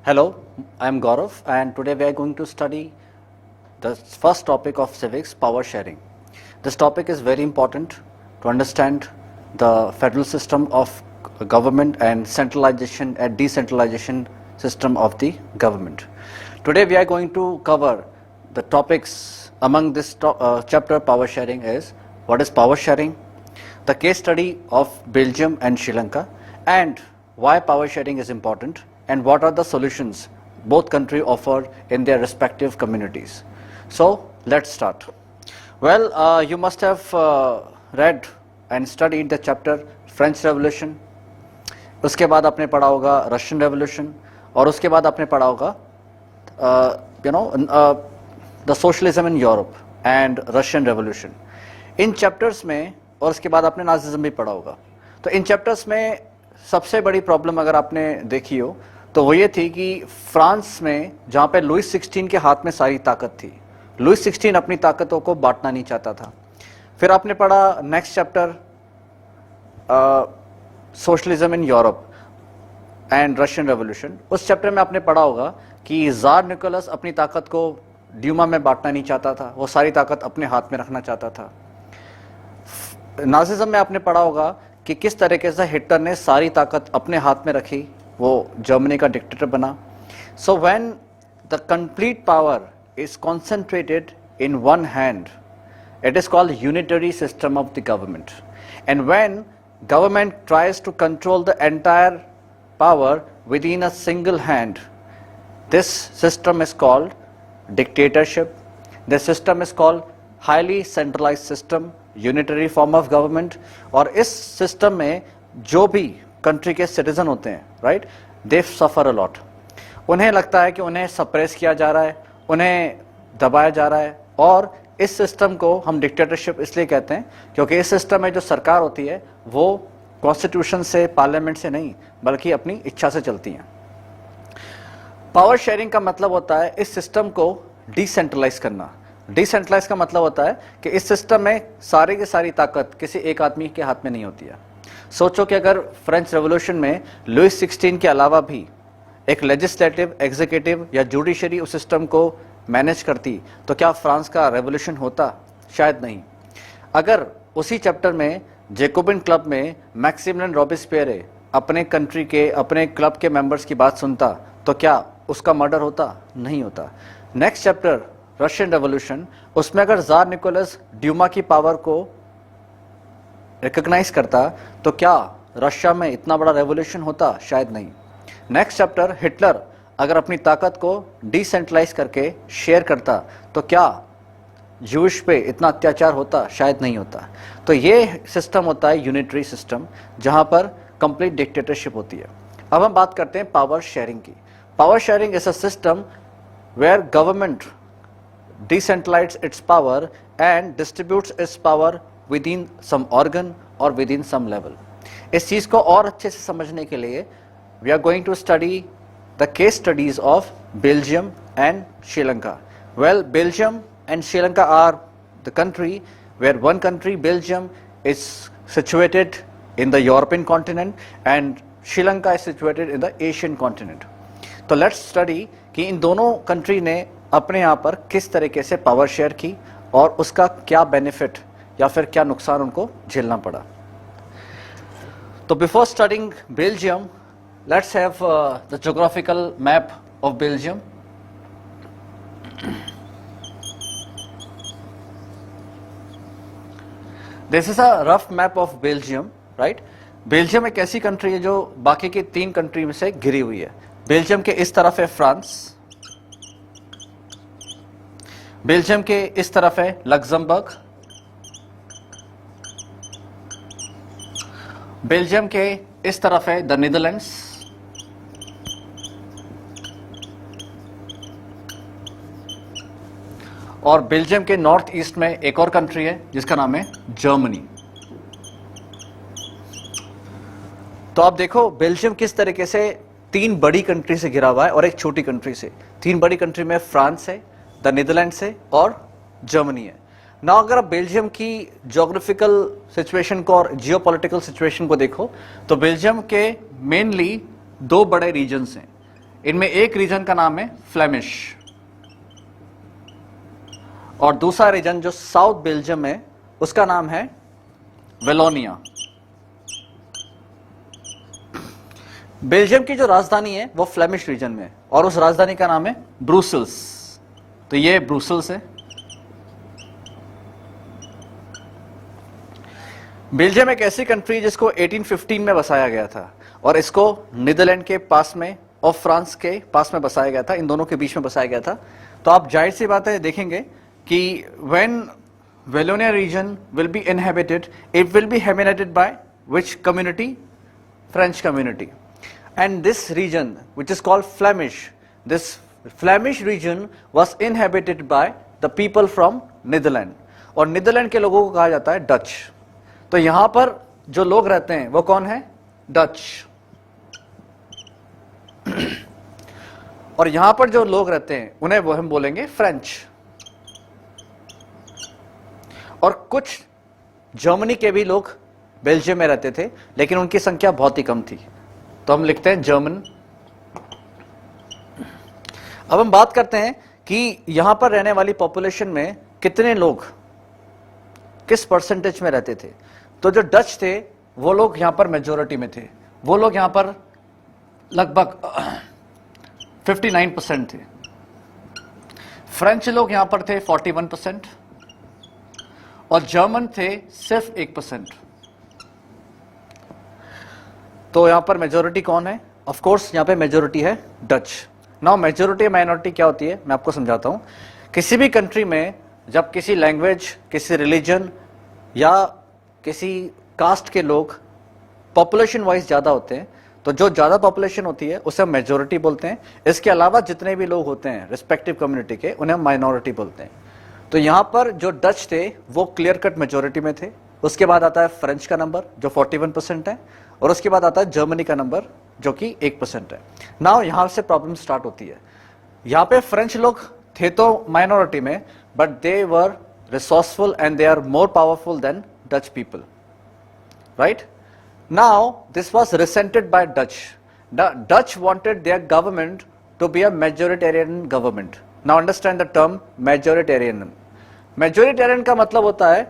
Hello, I am Gaurav and today we are going to study the first topic of civics, power sharing. This topic is very important to understand the federal system of government and centralization and decentralization system of the government. Today we are going to cover the topics among this chapter power sharing is what is power sharing, the case study of Belgium and Sri Lanka, and why power sharing is important and what are the solutions both countries offer in their respective communities. So let's start. Well, you must have read and studied the chapter French Revolution. उसके बाद आपने पढ़ा होगा Russian revolution और उसके बाद आपने पढ़ा होगा the socialism in Europe and Russian revolution. In chapters में और उसके बाद आपने नाजिज्म भी पढ़ा होगा. तो इन चैप्टर्स में सबसे बड़ी प्रॉब्लम अगर आपने देखी हो तो वो ये थी कि फ्रांस में जहाँ पे लुइस 16 के हाथ में सारी ताकत थी, लुइस 16 अपनी ताकतों को बांटना नहीं चाहता था. फिर आपने पढ़ा next chapter socialism in Europe and Russian revolution. उस चैप्टर में आपने पढ़ा होगा कि जार निकोलस अपनी ताकत को ड्यूमा में बांटना नहीं चाहता था, वो सारी ताकत अपने हाथ में रखना चाहता था. नाजिज्म में आपने पढ़ा होगा कि किस तरीके से हिटलर ने सारी ताकत अपने हाथ में रखी, वो जर्मनी का डिक्टेटर बना. So when the complete power is concentrated in one hand, it is called unitary system of the government. And when government tries to control the entire power within a single hand, this system is called dictatorship. This system is called highly centralized system, unitary form of government. और इस system में जो भी country के citizen होते हैं, right, they suffer a lot. उन्हें लगता है कि उन्हें suppress किया जा रहा है, उन्हें दबाया जा रहा है. और इस सिस्टम को हम डिक्टेटरशिप इसलिए कहते हैं क्योंकि इस सिस्टम में जो सरकार होती है वो कॉन्स्टिट्यूशन से, पार्लियामेंट से नहीं बल्कि अपनी इच्छा से चलती है. पावर शेयरिंग का मतलब होता है इस सिस्टम को डिसेंट्रलाइज करना. डिसेंट्रलाइज का मतलब होता है कि इस सिस्टम में सारी की सारी ताकत किसी एक आदमी के हाथ में नहीं होती है. सोचो कि अगर फ्रेंच रेवोल्यूशन में लुइस 16 के अलावा भी एक लेजिस्लेटिव, एग्जीक्यूटिव या जुडिशरी उस सिस्टम को मैनेज करती तो क्या फ्रांस का रेवोल्यूशन होता? शायद नहीं. अगर उसी चैप्टर में जैकोबिन क्लब में मैक्सिमिलियन रॉबेस्पियर अपने कंट्री के, अपने क्लब के मेंबर्स की बात सुनता तो क्या उसका मर्डर होता? नहीं होता. नेक्स्ट चैप्टर रशियन रेवोल्यूशन, उसमें अगर जार निकोलस ड्यूमा की पावर को रिकॉग्नाइज करता तो क्या रशिया में इतना बड़ा रेवोल्यूशन होता? शायद नहीं. नेक्स्ट चैप्टर हिटलर अगर अपनी ताकत को डिसेंट्रलाइज करके शेयर करता तो क्या जूश पे इतना अत्याचार होता? शायद नहीं होता. तो ये सिस्टम होता है यूनिटरी सिस्टम जहां पर कंप्लीट डिक्टेटरशिप होती है. अब हम बात करते हैं पावर शेयरिंग की. Power sharing is a system where government decentralize its power and distributes its power within some organ और विद इन सम लेवल. इस चीज को और अच्छे से समझने के लिए we are going to study the case studies of Belgium and Sri Lanka. Well, Belgium and Sri Lanka are the country where one country, Belgium, is situated in the European continent and Sri Lanka is situated in the Asian continent. तो let's study कि इन दोनों country ने अपने यहाँ पर किस तरीके से power share की और उसका क्या benefit या फिर क्या नुकसान उनको झेलना पड़ा. तो before studying Belgium, let's have the geographical map of Belgium. This is a rough map of Belgium, right? Belgium एक ऐसी कंट्री है जो बाकी की 3 कंट्री में से घिरी हुई है. बेल्जियम के इस तरफ है फ्रांस, बेल्जियम के इस तरफ है लग्जमबर्ग, बेल्जियम के इस तरफ है द नीदरलैंड्स, और बेल्जियम के नॉर्थ ईस्ट में एक और कंट्री है जिसका नाम है जर्मनी. तो आप देखो बेल्जियम किस तरीके से 3 बड़ी कंट्री से घिरा हुआ है और एक छोटी कंट्री से. 3 बड़ी कंट्री में फ्रांस है, द नीदरलैंड्स है और जर्मनी है. ना अगर आप बेल्जियम की ज्योग्राफिकल सिचुएशन को और जियोपॉलिटिकल सिचुएशन को देखो तो बेल्जियम के मेनली 2 बड़े रीजन्स हैं. इनमें एक रीजन का नाम है फ्लेमिश और दूसरा रीजन जो साउथ बेल्जियम है उसका नाम है वेलोनिया। बेल्जियम की जो राजधानी है वो फ्लेमिश रीजन में और उस राजधानी का नाम है ब्रुसेल्स। तो ये ब्रुसेल्स है। बेल्जियम एक ऐसी कंट्री जिसको 1815 में बसाया गया था और इसको नीदरलैंड के पास में और फ्रांस के पास में बसाया गया था, इन दोनों के बीच में बसाया गया था। तो आप जाहिर सी बात है देखेंगे कि when Wallonia region will be inhabited, it will be habitated by which community? French community. And this region, which is called Flemish, this Flemish region was inhabited by the people from Netherlands. और Netherlands के लोगों को कहा जाता है Dutch. तो यहां पर जो लोग रहते हैं वो कौन है? डच। और यहां पर जो लोग रहते हैं उन्हें वो हम बोलेंगे फ्रेंच। और कुछ जर्मनी के भी लोग बेल्जियम में रहते थे लेकिन उनकी संख्या बहुत ही कम थी, तो हम लिखते हैं जर्मन। अब हम बात करते हैं कि यहां पर रहने वाली पॉपुलेशन में कितने लोग किस परसेंटेज में रहते थे। तो जो डच थे वो लोग यहां पर मेजोरिटी में थे, वो लोग यहां पर लगभग 59% थे। फ्रेंच लोग यहां पर थे 41% और जर्मन थे सिर्फ 1%। तो यहां पर मेजोरिटी कौन है? ऑफ कोर्स यहां पे मेजोरिटी है डच। नाउ मेजोरिटी माइनॉरिटी क्या होती है मैं आपको समझाता हूं। किसी भी कंट्री में जब किसी लैंग्वेज, किसी रिलीजन या किसी कास्ट के लोग पॉपुलेशन वाइज ज्यादा होते हैं तो जो ज्यादा पॉपुलेशन होती है उसे हम मेजोरिटी बोलते हैं। इसके अलावा जितने भी लोग होते हैं रिस्पेक्टिव कम्युनिटी के उन्हें हम माइनॉरिटी बोलते हैं। तो यहां पर जो डच थे वो क्लियर कट मेजोरिटी में थे। उसके बाद आता है फ्रेंच का नंबर जो 41% है और उसके बाद आता है जर्मनी का नंबर जो कि 1% है। नाउ यहां से प्रॉब्लम स्टार्ट होती है। यहां पे फ्रेंच लोग थे तो माइनॉरिटी में but they were resourceful and they are more powerful than Dutch people, right? Now this was resented by Dutch. The Dutch wanted their government to be a majoritarian government. Now understand the term majoritarian. Majoritarian का मतलब होता है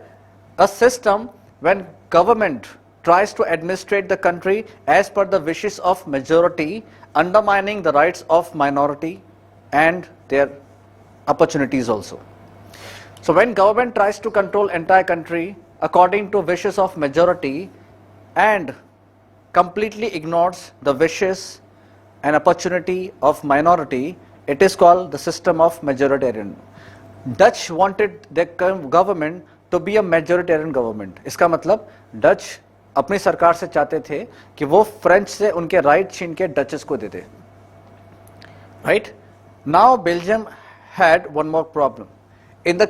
a system when government tries to administrate the country as per the wishes of majority, undermining the rights of minority and their opportunities also. So when government tries to control entire country according to wishes of majority and completely ignores the wishes and opportunity of minority, it is called the system of majoritarian. Dutch wanted their government to be a majoritarian government. इसका मतलब Dutch अपनी सरकार से चाहते थे कि वो French से उनके राइट छीन के डचेस को दे दे, right? Now Belgium had one more problem. In the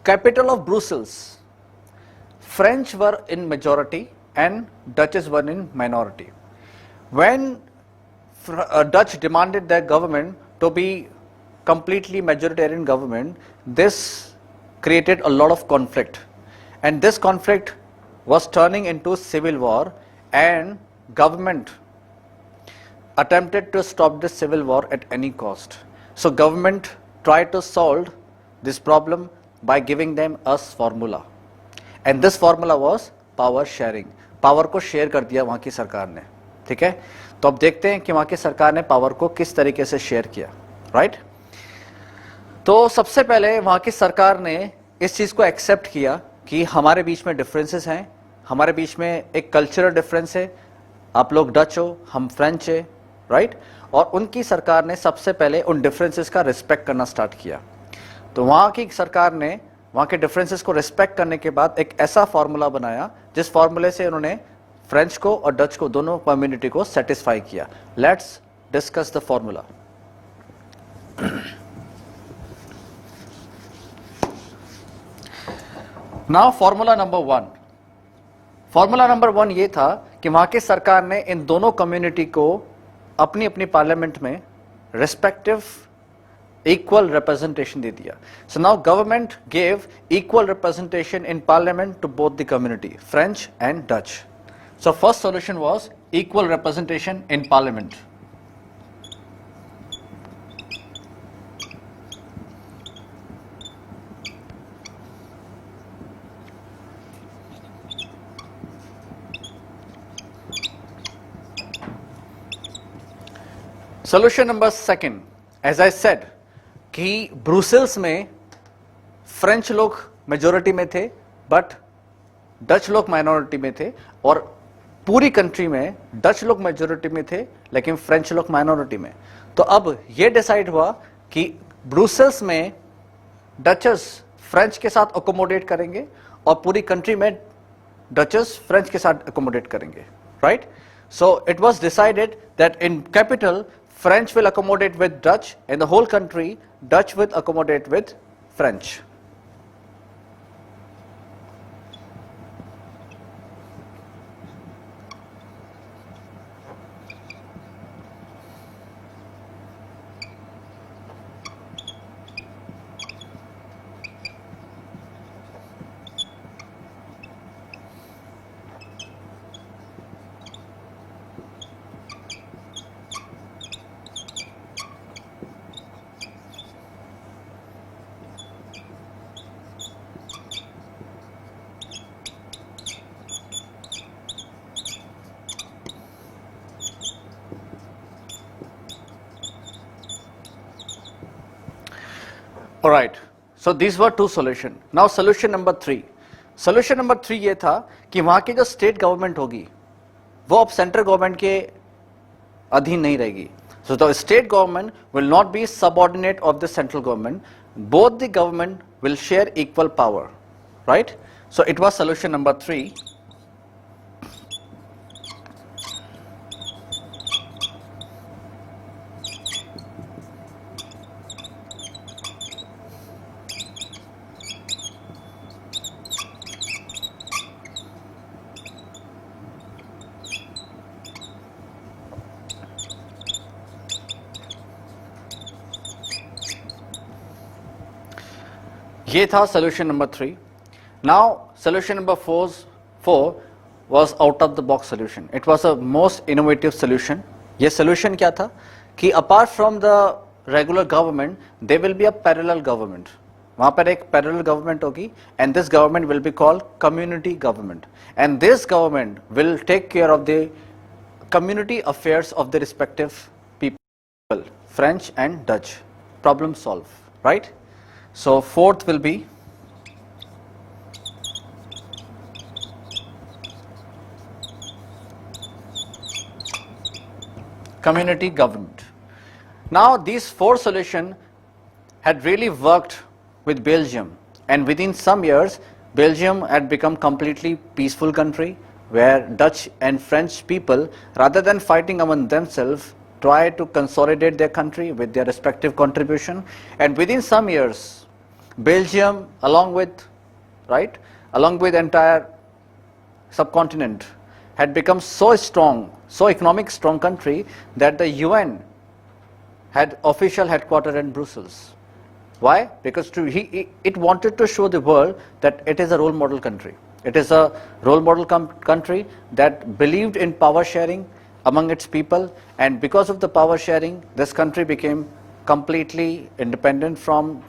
capital of Brussels French were in majority and Dutches were in minority. When Dutch demanded their government to be completely majoritarian government, this created a lot of conflict, and this conflict was turning into civil war, and government attempted to stop this civil war at any cost. So government tried to solve this problem by giving them a formula, and this formula was power sharing. Power को share कर दिया वहां की सरकार ने, ठीक है? तो अब देखते हैं कि वहां की सरकार ने पावर को किस तरीके से शेयर किया, राइट? तो सबसे पहले वहां की सरकार ने इस चीज को एक्सेप्ट किया कि हमारे बीच में डिफरेंसेस हैं, हमारे बीच में एक कल्चरल डिफरेंस है, आप लोग डच हो, हम फ्रेंच है, राइट? और उनकी सरकार ने सबसे पहले उन डिफरेंसेस का रिस्पेक्ट करना स्टार्ट किया। तो वहां की सरकार ने वहां के डिफरेंसेस को रिस्पेक्ट करने के बाद एक ऐसा फॉर्मूला बनाया जिस फॉर्मूले से उन्होंने फ्रेंच को और डच को दोनों कम्युनिटी को सेटिस्फाई किया। Let's discuss the formula. Now formula number 1। Formula number 1 ये था कि वहां की सरकार ने इन दोनों कम्युनिटी को अपनी अपनी पार्लियामेंट में रिस्पेक्टिव इक्वल रिप्रेजेंटेशन दे दिया। So now government gave equal representation in parliament to both the community, French and Dutch. So first solution was equal representation in parliament. Solution number second, as I said कि Brussels में French लोग majority में थे but Dutch लोग minority में थे, और पूरी कंट्री में डच लोग मेजोरिटी में थे लेकिन फ्रेंच लोग माइनॉरिटी में। तो अब यह डिसाइड हुआ कि ब्रुसेल्स में डचर्स फ्रेंच के साथ अकोमोडेट करेंगे और पूरी कंट्री में डचर्स फ्रेंच के साथ अकोमोडेट करेंगे, right? So it was decided that in capital French will accommodate with Dutch, in the whole country Dutch will accommodate with French. All right, so these were two solutions. Now solution number 3. Solution number 3 ये था कि वहां की जो state government होगी वो अब central government के अधीन नहीं रहेगी. So the state government will not be subordinate of the central government. Both the government will share equal power, right? So it was solution number 3. ये था solution number 3. Now solution number 4 was out of the box solution. It was a most innovative solution. ये solution क्या था कि apart from the regular government there will be a parallel government. वहाँ पर एक parallel government होगी and this government will be called community government, and this government will take care of the community affairs of the respective people, French and Dutch. Problem solved, right? So fourth will be community government. Now these 4 solutions had really worked with Belgium, and within some years Belgium had become completely peaceful country where Dutch and French people, rather than fighting among themselves, try to consolidate their country with their respective contribution. And within some years Belgium along with entire subcontinent had become so strong, so economic strong country that the UN had official headquarters in Brussels. Why? Because it wanted to show the world that it is a role model country. It is a role model country that believed in power sharing among its people, and because of the power sharing this country became completely independent from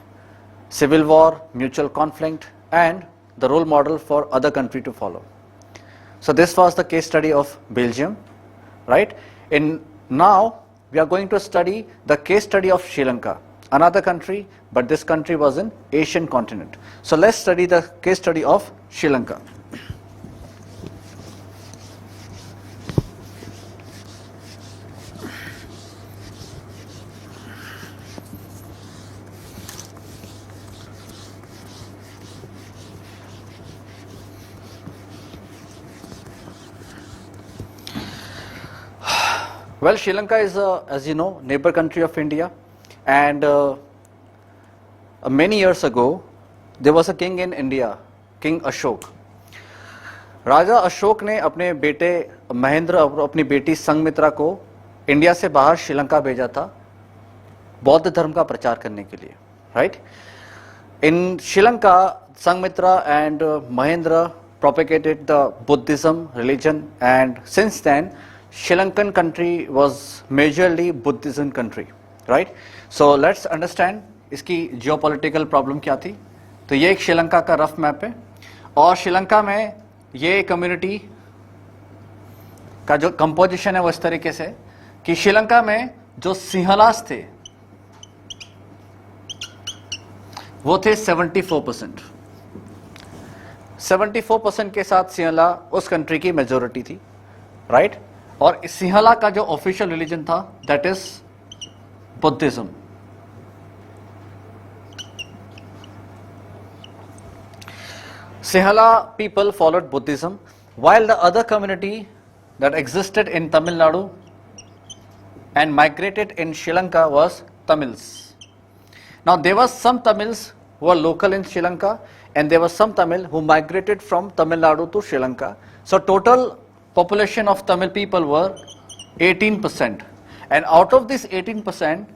civil war, mutual conflict, and the role model for other country to follow. So this was the case study of Belgium, right? Now we are going to study the case study of Sri Lanka, another country, but this country was in Asian continent. So let's study the case study of Sri Lanka. Well, Sri Lanka is, as you know, neighbor country of India, and many years ago there was a king in India, King Ashok. राजा अशोक ने अपने बेटे महेंद्र और अपनी बेटी संघमित्रा को India से बाहर श्रीलंका भेजा था बौद्ध धर्म का प्रचार करने के लिए, right? In Sri Lanka Sanghamitra and Mahendra propagated the Buddhism religion, and since then Sri Lankan country was majorly Buddhism country, right? So let's understand इसकी geopolitical problem क्या थी. तो ये एक श्रीलंका का रफ मैप है, और श्रीलंका में ये कम्युनिटी का जो कंपोजिशन है वो इस तरीके से कि श्रीलंका में जो सिंहलास थे वो थे 74%। 74% के साथ सिंहला उस कंट्री की मेजोरिटी थी, राइट। और सिंहला का जो ऑफिशियल रिलीजन था that is Buddhism. Sinhala people followed Buddhism, while the other community that existed in Tamil Nadu and migrated in Sri Lanka was Tamils. Now there was some Tamils who were local in Sri Lanka, and there was some Tamil who migrated from Tamil Nadu to Sri Lanka. So total population of Tamil people were 18%, and out of this 18%,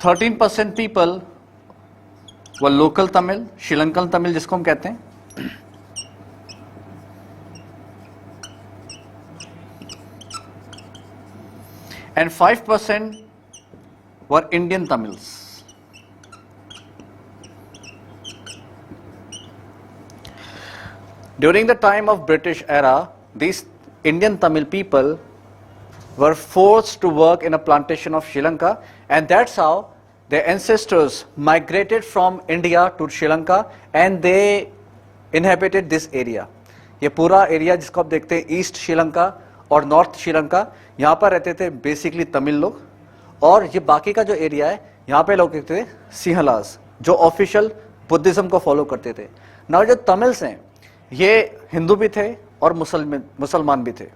13% people were local Tamil, Sri Lankan Tamil जिसको हम कहते हैं, and 5% were Indian Tamils. During the time of British era, these Indian Tamil people were forced to work in a plantation of Sri Lanka, and that's how their ancestors migrated from India to Sri Lanka and they inhabited this area. ये पूरा area जिसको आप देखते हैं east Sri Lanka और north Sri Lanka, यहाँ पर रहते थे बेसिकली तमिल लोग, और ये बाकी का जो एरिया है यहाँ पे लोग कहते थे सिंहलास, जो ऑफिशियल बुद्धिज्म को फॉलो करते थे। ना जो तमिल्स हैं ये हिंदू भी थे और मुसलमान भी थे।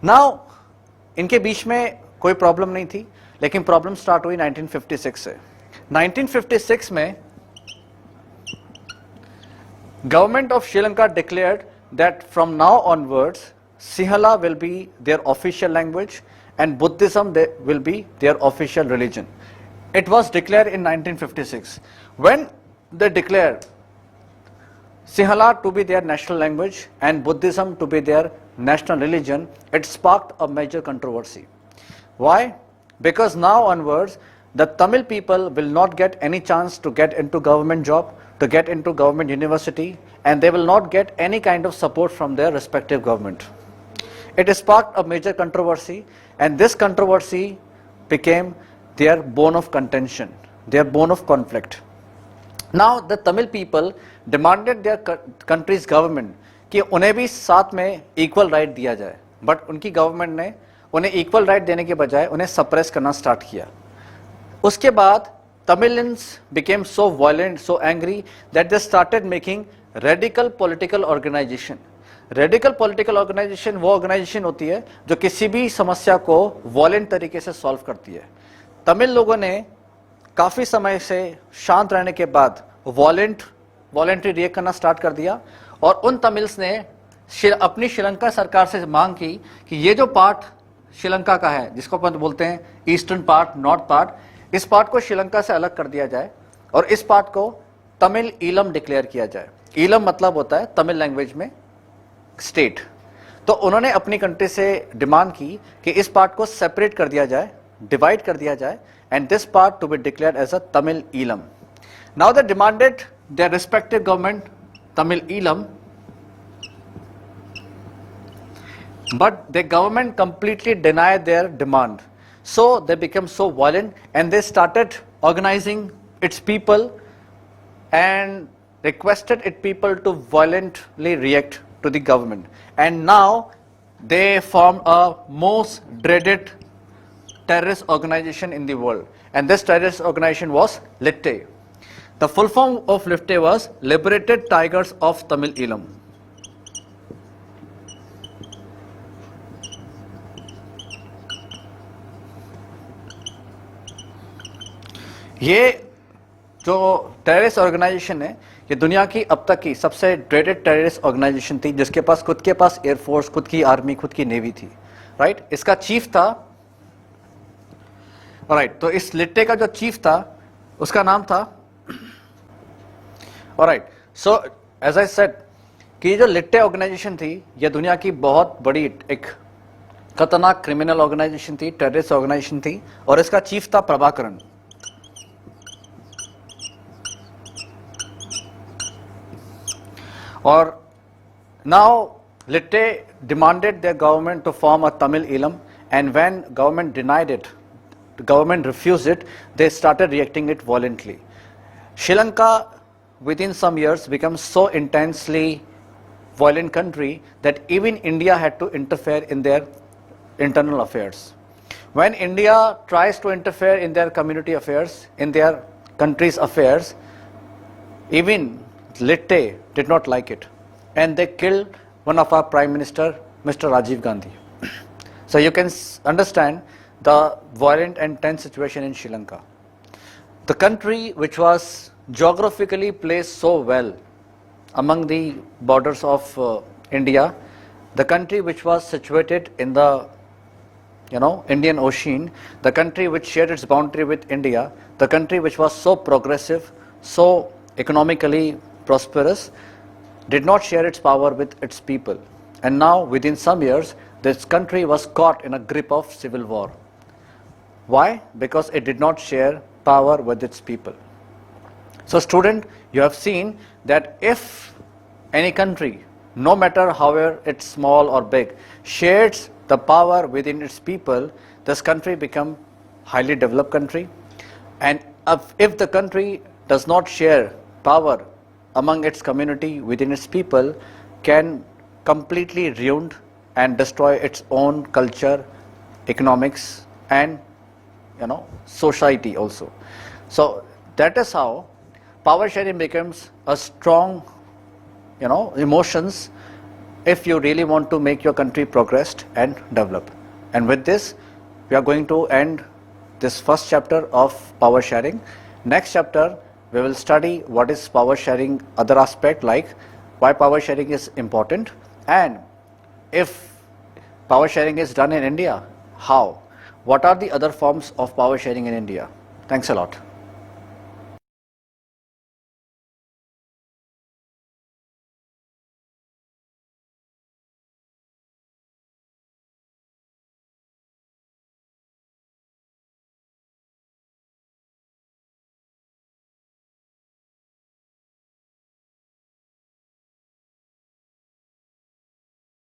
नाउ इनके बीच में कोई प्रॉब्लम नहीं थी, लेकिन प्रॉब्लम स्टार्ट हुई 1956 से। 1956 में government of Sri Lanka declared that from now onwards Sinhala will be their official language and Buddhism will be their official religion. It was declared in 1956. When they declared Sinhala to be their national language and Buddhism to be their national religion, it sparked a major controversy. Why? Because now onwards, the Tamil people will not get any chance to get into government job, to get into government university, and they will not get any kind of support from their respective government. It sparked a major controversy, and this controversy became their bone of contention, their bone of conflict. Now the Tamil people demanded their country's government कि उन्हें भी साथ में equal right दिया जाए, but उनकी government ने उन्हें equal right देने के बजाय उन्हें suppress करना start किया। उसके बाद Tamilians became so violent, so angry that they started making radical political organization. Radical political organization वो ऑर्गेनाइजेशन होती है जो किसी भी समस्या को वॉलेंट तरीके से सॉल्व करती है। तमिल लोगों ने काफी समय से शांत रहने के बाद वॉलेंट्री रिएक्ट करना स्टार्ट कर दिया, और उन तमिल्स ने अपनी श्रीलंका सरकार से मांग की कि ये जो पार्ट श्रीलंका का है, जिसको अपन बोलते हैं ईस्टर्न पार्ट, नॉर्थ पार्ट, इस पार्ट को श्रीलंका से अलग कर दिया जाए और इस पार्ट को तमिल ईलम डिक्लेयर किया जाए। ईलम मतलब होता है तमिल लैंग्वेज में स्टेट। तो उन्होंने अपनी कंट्री से डिमांड की कि इस पार्ट को सेपरेट कर दिया जाए, डिवाइड कर दिया जाए, and this part to be declared as a Tamil Eelam. Now they demanded their respective government Tamil Eelam, but the government completely denied their demand. So they became so violent and they started organizing its people and requested its people to violently react to the government. And now they formed a most dreaded terrorist organization in the world. And this terrorist organization was LITTE. The full form of LITTE was Liberated Tigers of Tamil Eelam. ये जो terrorist organisation है, ये दुनिया की अब तक की सबसे ड्रेडेड टेररिस्ट ऑर्गेनाइजेशन थी, जिसके पास खुद के पास एयरफोर्स, खुद की आर्मी, खुद की नेवी थी, राइट। इसका चीफ था, राइट, तो इस लिट्टे का जो चीफ था उसका नाम था, right. So as I said कि जो लिट्टे ऑर्गेनाइजेशन थी, ये दुनिया की बहुत बड़ी एक खतरनाक क्रिमिनल ऑर्गेनाइजेशन थी, टेररिस्ट ऑर्गेनाइजेशन थी, और इसका चीफ था Prabhakaran. Or now LITTE demanded their government to form a Tamil Eelam, and when government denied it, the government refused it, they started reacting it violently. Sri Lanka within some years became so intensely violent country that even India had to interfere in their internal affairs. When India tries to interfere in their community affairs, in their country's affairs, even Litte did not like it, and they killed one of our Prime Minister, Mr. Rajiv Gandhi. So you can understand the violent and tense situation in Sri Lanka. The country which was geographically placed so well among the borders of India, the country which was situated in the Indian Ocean, the country which shared its boundary with India, the country which was so progressive, so economically prosperous, did not share its power with its people. And now within some years, this country was caught in a grip of civil war. Why? Because it did not share power with its people. So student, you have seen that if any country, no matter however it's small or big, shares the power within its people, this country become highly developed country. And if the country does not share power among its community within its people, can completely ruin and destroy its own culture, economics, and society also. So that is how power sharing becomes a strong emotions if you really want to make your country progress and develop. And with this, we are going to end this first chapter of power sharing. Next chapter, we will study what is power sharing, other aspect like why power sharing is important, and if power sharing is done in India, how? What are the other forms of power sharing in India? Thanks a lot.